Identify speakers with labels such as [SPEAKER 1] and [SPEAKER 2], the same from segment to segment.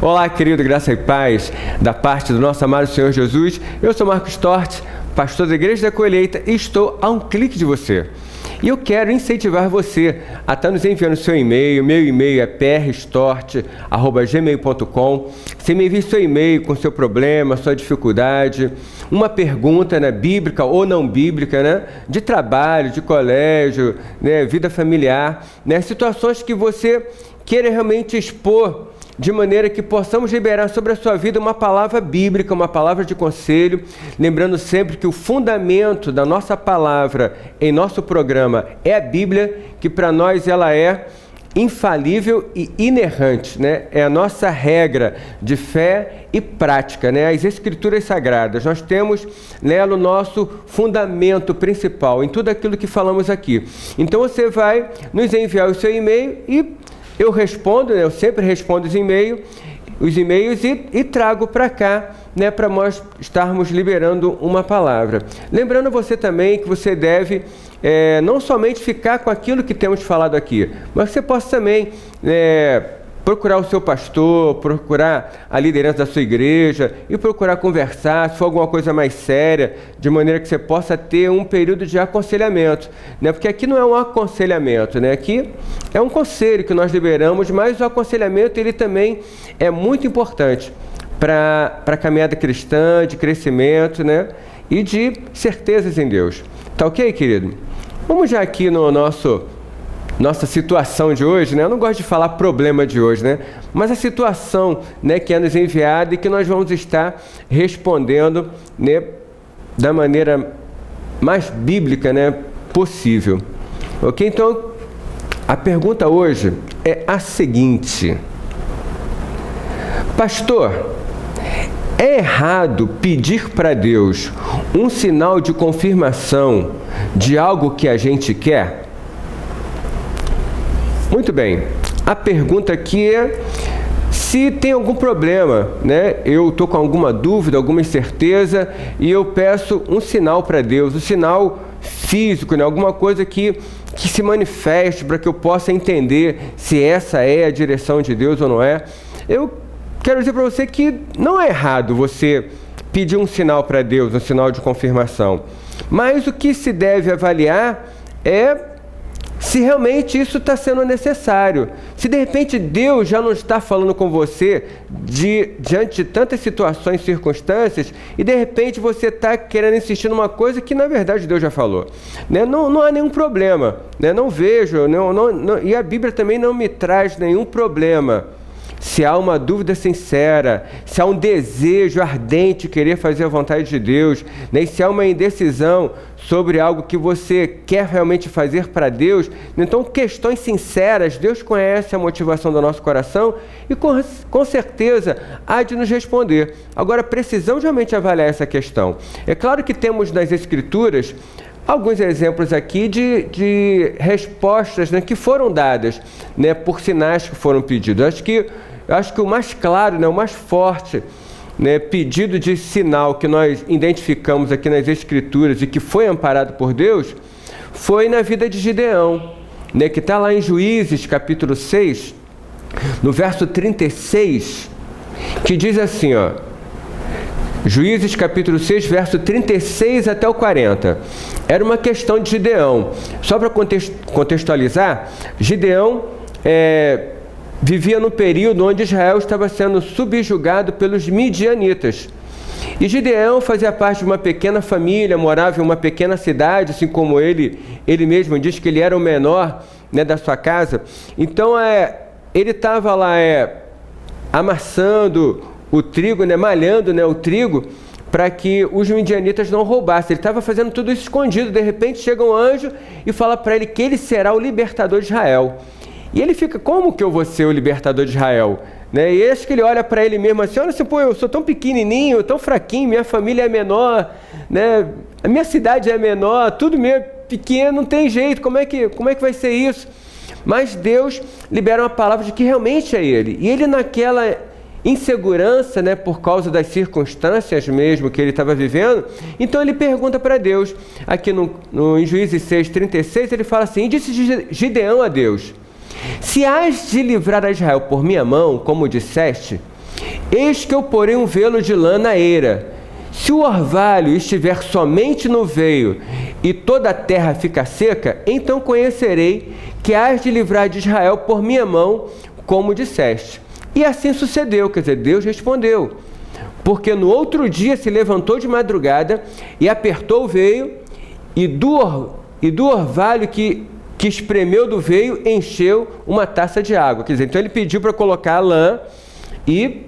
[SPEAKER 1] Olá, querido, graça e paz da parte do nosso amado Senhor Jesus. Eu sou Marcos Tortes, pastor da Igreja da Colheita, e estou a um clique de você. E eu quero incentivar você a estar nos enviando seu e-mail. Meu e-mail é prstort@gmail.com. Você me envia seu e-mail com seu problema, sua dificuldade, uma pergunta, né, bíblica ou não bíblica, né, de trabalho, de colégio, né, vida familiar, né, situações que você queira realmente expor, de maneira que possamos liberar sobre a sua vida uma palavra bíblica, uma palavra de conselho, lembrando sempre que o fundamento da nossa palavra em nosso programa é a Bíblia, que para nós ela é infalível e inerrante, né? É a nossa regra de fé e prática, né? As Escrituras Sagradas. Nós temos nela o nosso fundamento principal em tudo aquilo que falamos aqui. Então você vai nos enviar o seu e-mail e eu respondo, né? Eu sempre respondo os e-mails e trago para cá, né, para nós estarmos liberando uma palavra. Lembrando você também que você deve não somente ficar com aquilo que temos falado aqui, mas você possa também procurar o seu pastor, procurar a liderança da sua igreja e procurar conversar, se for alguma coisa mais séria, de maneira que você possa ter um período de aconselhamento, né? Porque aqui não é um aconselhamento, né? Aqui é um conselho que nós liberamos, mas o aconselhamento ele também é muito importante para a caminhada cristã, de crescimento, né? E de certezas em Deus. Tá ok, querido? Vamos já aqui no nossa situação de hoje, né? Eu não gosto de falar problema de hoje, né? Mas a situação, né, que é nos enviada e que nós vamos estar respondendo, né, da maneira mais bíblica, né, possível. Ok? Então, a pergunta hoje é a seguinte: pastor, é errado pedir para Deus um sinal de confirmação de algo que a gente quer? Muito bem, a pergunta aqui é se tem algum problema, né? Eu estou com alguma dúvida, alguma incerteza e eu peço um sinal para Deus, um sinal físico, né? Alguma coisa que se manifeste para que eu possa entender se essa é a direção de Deus ou não é. Eu quero dizer para você que não é errado você pedir um sinal para Deus, um sinal de confirmação, mas o que se deve avaliar é se realmente isso está sendo necessário. Se de repente Deus já não está falando com você diante de tantas situações e circunstâncias, e de repente você está querendo insistir numa coisa que na verdade Deus já falou, né? Não há nenhum problema, né? Não vejo, e a Bíblia também não me traz nenhum problema. Se há uma dúvida sincera, se há um desejo ardente de querer fazer a vontade de Deus, né? E se há uma indecisão sobre algo que você quer realmente fazer para Deus, então questões sinceras, Deus conhece a motivação do nosso coração e com certeza há de nos responder. Agora, precisamos realmente avaliar essa questão. É claro que temos nas Escrituras alguns exemplos aqui de respostas, né, que foram dadas, né, por sinais que foram pedidos. Acho que o mais claro, né, o mais forte, né, pedido de sinal que nós identificamos aqui nas Escrituras e que foi amparado por Deus foi na vida de Gideão, né, que está lá em Juízes capítulo 6, no verso 36, que diz assim, ó, Juízes capítulo 6, verso 36 até o 40. Era uma questão de Gideão. Só para contextualizar, Gideão vivia no período onde Israel estava sendo subjugado pelos midianitas. E Gideão fazia parte de uma pequena família, morava em uma pequena cidade, assim como ele mesmo diz que ele era o menor, né, da sua casa. Então, ele estava lá amassando o trigo, né, malhando, né, o trigo, para que os midianitas não roubassem. Ele estava fazendo tudo isso escondido. De repente chega um anjo e fala para ele que ele será o libertador de Israel. E ele fica, como que eu vou ser o libertador de Israel? Né? E acho que ele olha para ele mesmo assim, olha assim, pô, eu sou tão pequenininho, tão fraquinho, minha família é menor, né? A minha cidade é menor, tudo meio pequeno, não tem jeito, como é que vai ser isso? Mas Deus libera uma palavra de que realmente é ele. E ele naquela insegurança, né, por causa das circunstâncias mesmo que ele estava vivendo, então ele pergunta para Deus, aqui em Juízes 6:36, ele fala assim, e disse Gideão a Deus, se hás de livrar a Israel por minha mão, como disseste, Eis que eu porei um velo de lã na eira. Se o orvalho estiver somente no veio e toda a terra fica seca, então conhecerei que hás de livrar de Israel por minha mão, como disseste. E assim sucedeu, quer dizer, Deus respondeu. Porque no outro dia se levantou de madrugada e apertou o veio, e do orvalho que espremeu do veio, encheu uma taça de água. Quer dizer, então ele pediu para colocar a lã e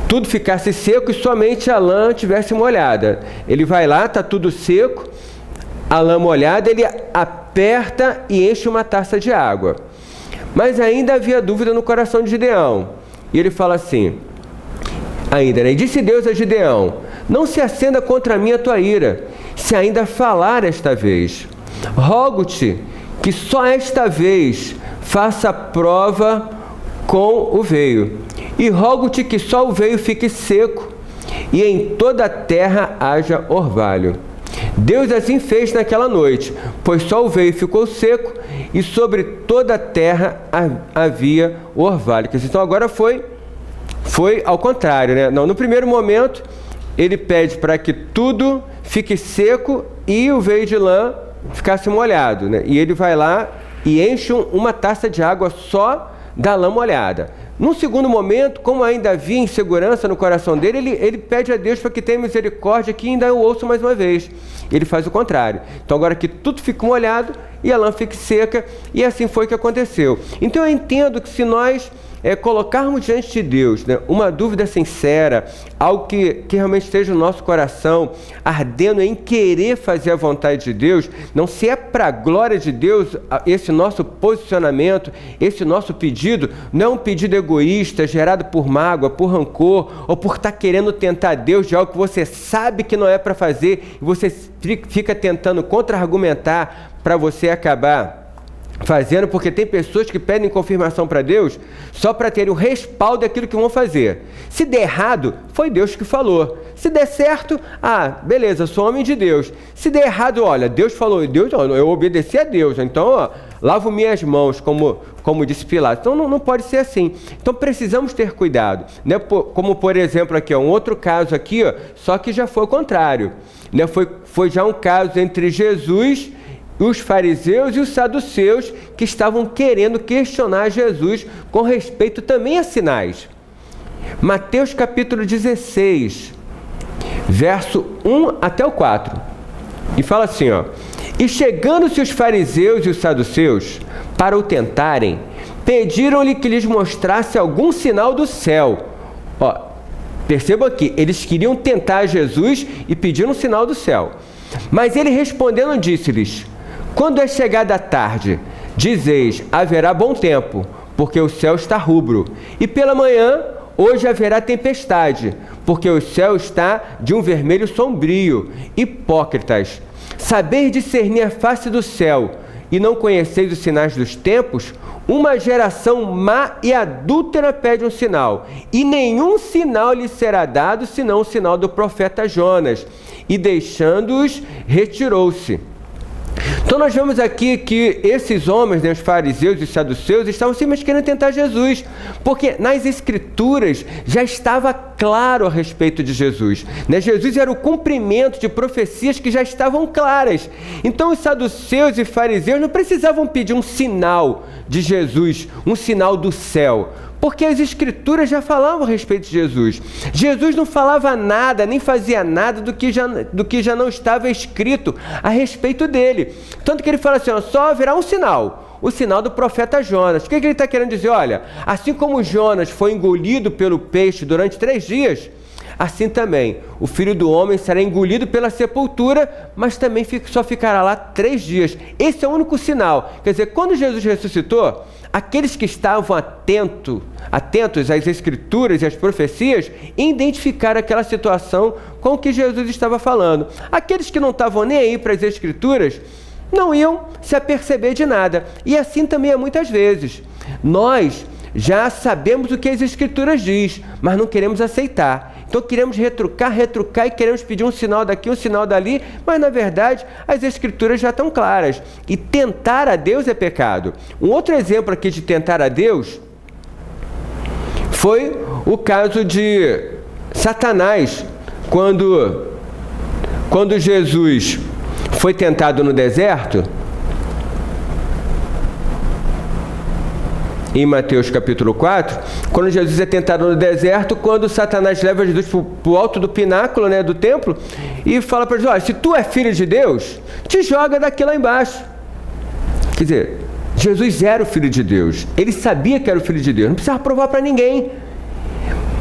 [SPEAKER 1] tudo ficasse seco e somente a lã tivesse molhada. Ele vai lá, está tudo seco, a lã molhada, ele aperta e enche uma taça de água. Mas ainda havia dúvida no coração de Gideão. E ele fala assim, ainda, né? E disse Deus a Gideão, não se acenda contra mim a tua ira, se ainda falar esta vez. Rogo-te que só esta vez faça prova com o veio. E rogo-te que só o veio fique seco, e em toda a terra haja orvalho. Deus assim fez naquela noite, pois só o veio ficou seco, e sobre toda a terra havia orvalho. Então agora foi ao contrário, né? Não, no primeiro momento, ele pede para que tudo fique seco e o veio de lã ficasse molhado, né? E ele vai lá e enche uma taça de água só da lã molhada. Num segundo momento, como ainda havia insegurança no coração dele, ele pede a Deus para que tenha misericórdia, que ainda eu ouço mais uma vez. Ele faz o contrário. Então agora que tudo fica molhado e a lã fique seca, e assim foi que aconteceu. Então eu entendo que se nós colocarmos diante de Deus, né, uma dúvida sincera, algo que realmente esteja no nosso coração, ardendo em querer fazer a vontade de Deus, não se é para a glória de Deus esse nosso posicionamento, esse nosso pedido, não é um pedido egoísta, gerado por mágoa, por rancor, ou por estar querendo tentar Deus de algo que você sabe que não é para fazer, e você fica tentando contra-argumentar para você acabar fazendo, porque tem pessoas que pedem confirmação para Deus só para terem o respaldo daquilo que vão fazer. Se der errado, foi Deus que falou. Se der certo, beleza, sou homem de Deus. Se der errado, olha, Deus falou, eu obedeci a Deus, então lavo minhas mãos, como disse Pilatos. Então não pode ser assim. Então precisamos ter cuidado, né? Como por exemplo aqui, um outro caso aqui, só que já foi o contrário, né? Foi já um caso entre Jesus, os fariseus e os saduceus, que estavam querendo questionar Jesus com respeito também a sinais. Mateus capítulo 16, verso 1 até o 4. E fala assim, e chegando-se os fariseus e os saduceus para o tentarem, pediram-lhe que lhes mostrasse algum sinal do céu. Percebam aqui, eles queriam tentar Jesus e pediram um sinal do céu. Mas ele respondendo disse-lhes, quando é chegada a tarde, dizeis, haverá bom tempo, porque o céu está rubro. E pela manhã, hoje haverá tempestade, porque o céu está de um vermelho sombrio. Hipócritas, sabeis discernir a face do céu, e não conheceis os sinais dos tempos? Uma geração má e adúltera pede um sinal, e nenhum sinal lhe será dado, senão o sinal do profeta Jonas. E deixando-os, retirou-se. Então nós vemos aqui que esses homens, né, os fariseus e os saduceus, estavam simplesmente querendo tentar Jesus, porque nas Escrituras já estava claro a respeito de Jesus, né? Jesus era o cumprimento de profecias que já estavam claras. Então os saduceus e fariseus não precisavam pedir um sinal de Jesus, um sinal do céu, porque as Escrituras já falavam a respeito de Jesus. Jesus não falava nada, nem fazia nada do que já não estava escrito a respeito dele. Tanto que ele fala assim, só haverá um sinal, o sinal do profeta Jonas. O que ele está querendo dizer? Olha, assim como Jonas foi engolido pelo peixe durante 3 dias, assim também o Filho do Homem será engolido pela sepultura, mas também só ficará lá 3 dias. Esse é o único sinal. Quer dizer, quando Jesus ressuscitou, aqueles que estavam atentos às Escrituras e às profecias, identificaram aquela situação com o que Jesus estava falando. Aqueles que não estavam nem aí para as Escrituras, não iam se aperceber de nada. E assim também é muitas vezes. Nós já sabemos o que as Escrituras diz, mas não queremos aceitar. Então queremos retrucar e queremos pedir um sinal daqui, um sinal dali, mas na verdade as Escrituras já estão claras. E tentar a Deus é pecado. Um outro exemplo aqui de tentar a Deus foi o caso de Satanás, quando Jesus foi tentado no deserto, em Mateus capítulo 4, quando Jesus é tentado no deserto, quando Satanás leva Jesus para o alto do pináculo, né, do templo, e fala para Jesus: olha, se tu é filho de Deus, te joga daqui lá embaixo. Quer dizer, Jesus era o filho de Deus, ele sabia que era o filho de Deus, não precisava provar para ninguém.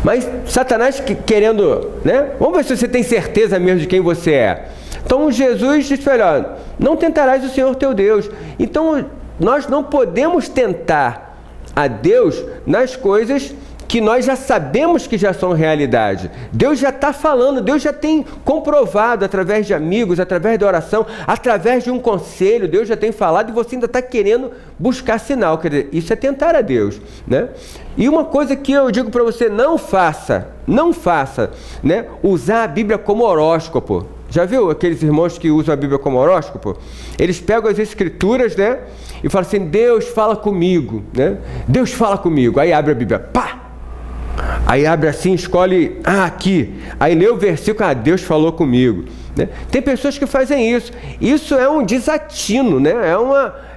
[SPEAKER 1] Mas Satanás querendo, né, vamos ver se você tem certeza mesmo de quem você é. Então Jesus disse: olha, não tentarás o Senhor teu Deus. Então nós não podemos tentar a Deus nas coisas que nós já sabemos que já são realidade. Deus já está falando, Deus já tem comprovado através de amigos, através da oração, através de um conselho, Deus já tem falado e você ainda está querendo buscar sinal. Quer dizer, isso é tentar a Deus, né? E uma coisa que eu digo para você: não faça, né, usar a Bíblia como horóscopo. Já viu aqueles irmãos que usam a Bíblia como horóscopo? Eles pegam as escrituras, né, e falam assim: Deus fala comigo, né? Deus fala comigo. Aí abre a Bíblia, pá! Aí abre assim, escolhe, aqui. Aí lê o versículo: Deus falou comigo, né? Tem pessoas que fazem isso. Isso é um desatino, né?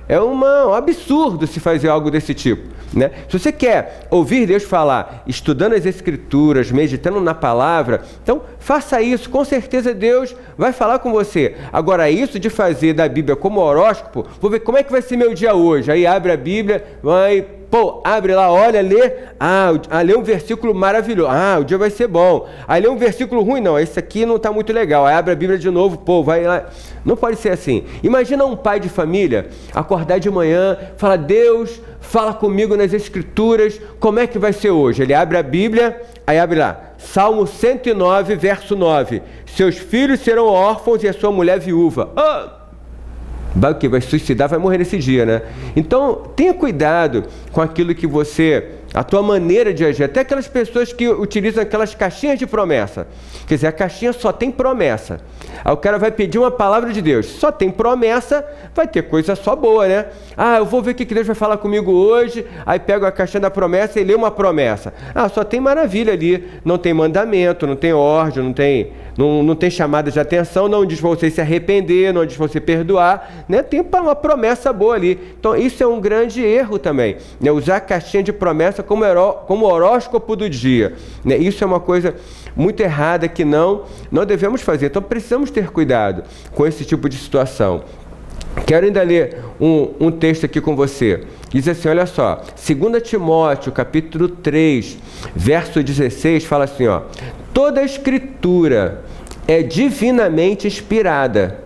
[SPEAKER 1] É um absurdo se fazer algo desse tipo, né? Se você quer ouvir Deus falar, estudando as Escrituras, meditando na palavra, então faça isso, com certeza Deus vai falar com você. Agora, isso de fazer da Bíblia como horóscopo, vou ver como é que vai ser meu dia hoje. Aí abre a Bíblia, abre lá, olha, lê, lê um versículo maravilhoso, o dia vai ser bom. Aí lê um versículo ruim, não, esse aqui não está muito legal. Aí abre a Bíblia de novo, vai lá. Não pode ser assim. Imagina um pai de família acordar de manhã, falar: Deus fala comigo nas Escrituras, como é que vai ser hoje? Ele abre a Bíblia, aí abre lá, Salmo 109, verso 9. Seus filhos serão órfãos e a sua mulher viúva. Vai suicidar, vai morrer nesse dia, né? Então, tenha cuidado com aquilo que a tua maneira de agir. Até aquelas pessoas que utilizam aquelas caixinhas de promessa. Quer dizer, a caixinha só tem promessa. Aí o cara vai pedir uma palavra de Deus. Só tem promessa, vai ter coisa só boa, né? Eu vou ver o que Deus vai falar comigo hoje. Aí pego a caixinha da promessa e lê uma promessa. Só tem maravilha ali. Não tem mandamento, não tem ordem, não tem chamada de atenção, não diz para você se arrepender, não diz para você perdoar, né? Tem uma promessa boa ali. Então isso é um grande erro também, né? Usar a caixinha de promessa como horóscopo do dia, né? Isso é uma coisa muito errada que não devemos fazer. Então precisamos ter cuidado com esse tipo de situação. Quero ainda ler um texto aqui com você. Diz assim, olha só, 2 Timóteo, capítulo 3, verso 16, fala assim, toda a Escritura é divinamente inspirada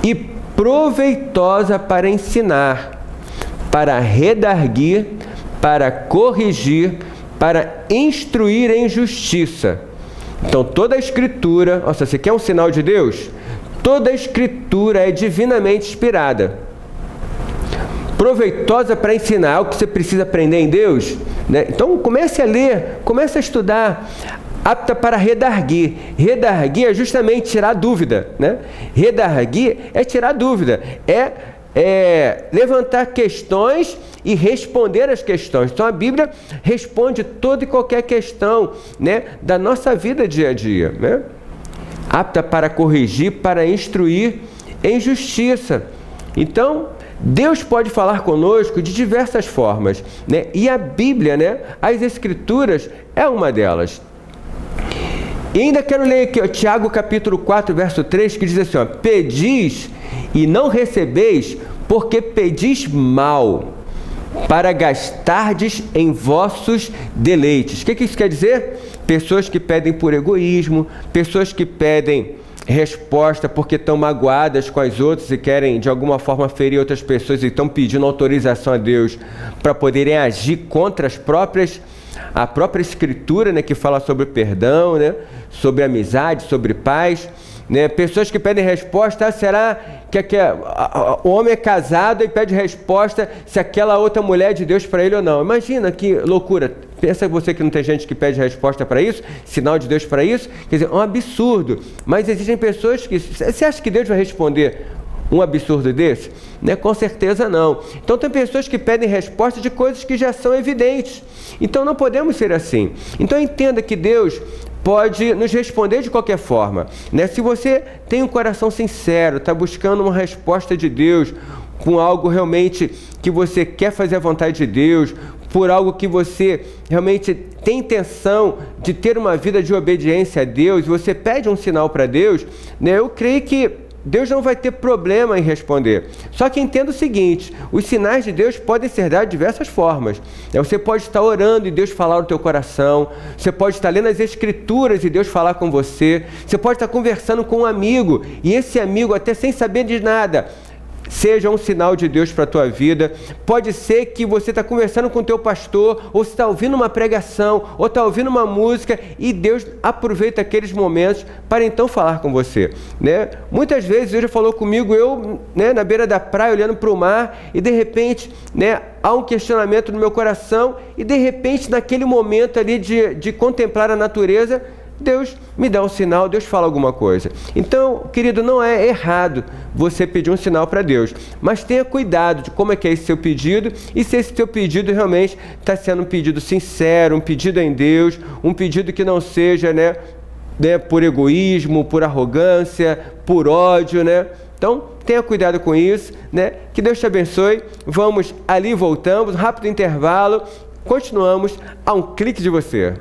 [SPEAKER 1] e proveitosa para ensinar, para redarguir, para corrigir, para instruir em justiça. Então, toda a Escritura, você quer um sinal de Deus? Toda a Escritura é divinamente inspirada, proveitosa para ensinar, algo que você precisa aprender em Deus, né? Então comece a ler, comece a estudar. Apta para redarguir. Redarguir é justamente tirar dúvida, né? Redarguir é tirar dúvida, é levantar questões e responder as questões. Então a Bíblia responde toda e qualquer questão, né, da nossa vida dia a dia, né? Apta para corrigir, para instruir em justiça. Então Deus pode falar conosco de diversas formas, né? E a Bíblia, né, as Escrituras é uma delas. E ainda quero ler aqui, Tiago capítulo 4, verso 3, que diz assim, pedis e não recebeis, porque pedis mal, para gastardes em vossos deleites. O que isso quer dizer? Pessoas que pedem por egoísmo, pessoas que pedem resposta porque estão magoadas com as outras e querem de alguma forma ferir outras pessoas e estão pedindo autorização a Deus para poderem agir contra a própria Escritura, né, que fala sobre o perdão, né, sobre amizade, sobre paz, né? Pessoas que pedem resposta, será que o homem é casado e pede resposta se aquela outra mulher é de Deus para ele ou não? Imagina que loucura. Pensa você que não tem gente que pede resposta para isso, sinal de Deus para isso? Quer dizer, é um absurdo. Mas existem pessoas que... Você acha que Deus vai responder um absurdo desse? Né? Com certeza não. Então tem pessoas que pedem resposta de coisas que já são evidentes. Então não podemos ser assim. Então entenda que Deus pode nos responder de qualquer forma, né? Se você tem um coração sincero, está buscando uma resposta de Deus, com algo realmente que você quer fazer a vontade de Deus, por algo que você realmente tem intenção de ter uma vida de obediência a Deus, você pede um sinal para Deus, né? Eu creio que Deus não vai ter problema em responder. Só que entenda o seguinte, os sinais de Deus podem ser dados de diversas formas. Você pode estar orando e Deus falar no teu coração, você pode estar lendo as Escrituras e Deus falar com você, você pode estar conversando com um amigo e esse amigo, até sem saber de nada, seja um sinal de Deus para a tua vida. Pode ser que você está conversando com o teu pastor, ou você está ouvindo uma pregação, ou está ouvindo uma música, e Deus aproveita aqueles momentos para então falar com você, né? Muitas vezes Deus já falou comigo, eu, né, na beira da praia, olhando para o mar, e de repente, né, há um questionamento no meu coração, e de repente, naquele momento ali de contemplar a natureza, Deus me dá um sinal, Deus fala alguma coisa. Então, querido, não é errado você pedir um sinal para Deus, mas tenha cuidado de como é que é esse seu pedido e se esse seu pedido realmente está sendo um pedido sincero, um pedido em Deus, um pedido que não seja, né, por egoísmo, por arrogância, por ódio, né? Então, tenha cuidado com isso, né? Que Deus te abençoe. Vamos ali, voltamos, rápido intervalo, continuamos a um clique de você.